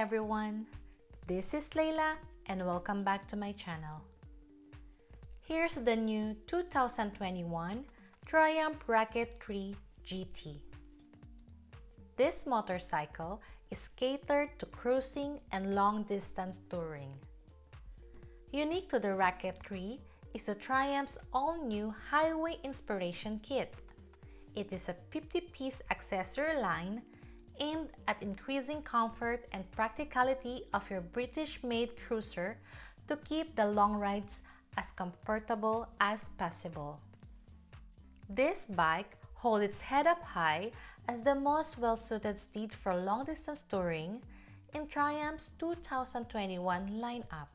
everyone, this is Layla and welcome back to my channel. Here's the new 2021 Triumph Rocket 3 GT. This motorcycle is catered to cruising and long-distance touring. Unique to the Rocket 3 is the Triumph's all-new Highway Inspiration Kit. It is a 50-piece accessory line aimed at increasing comfort and practicality of your British-made cruiser to keep the long rides as comfortable as possible. This bike holds its head up high as the most well-suited steed for long-distance touring in Triumph's 2021 lineup.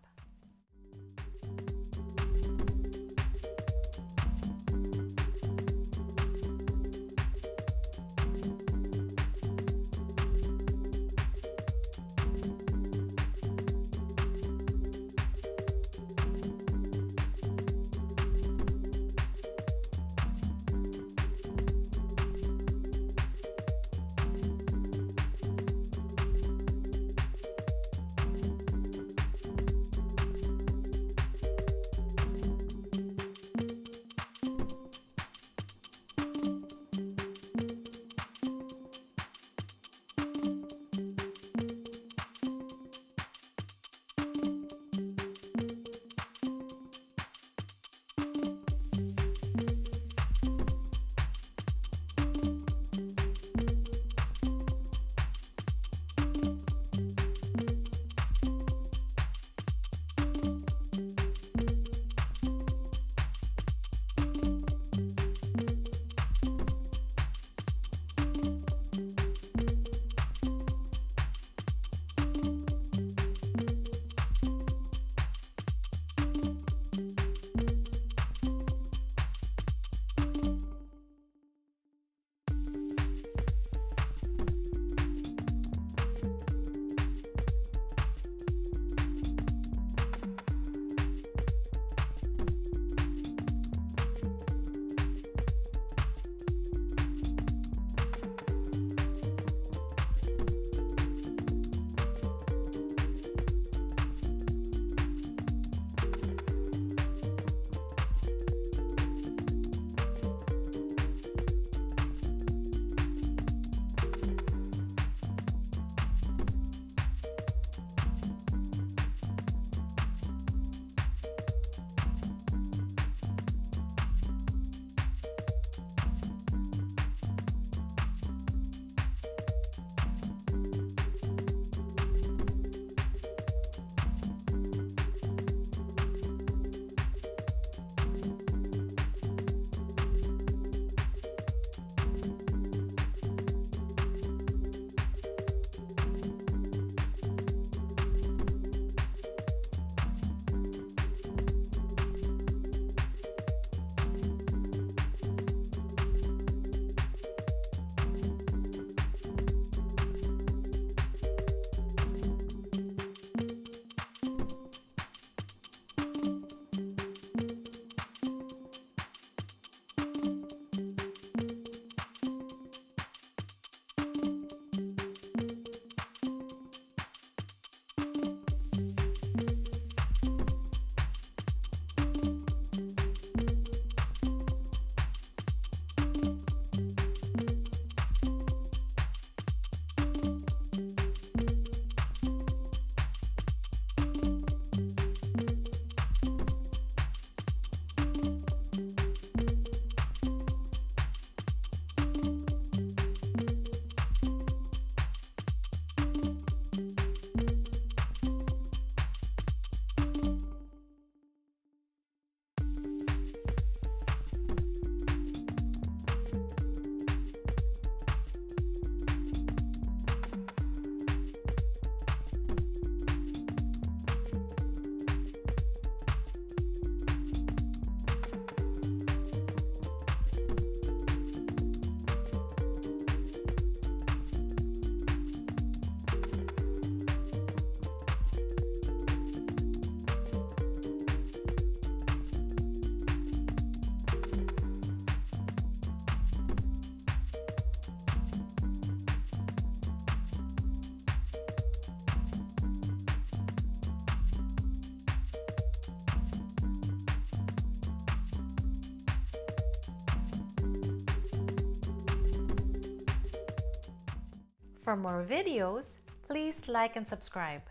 For more videos, please like and subscribe.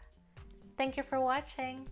Thank you for watching.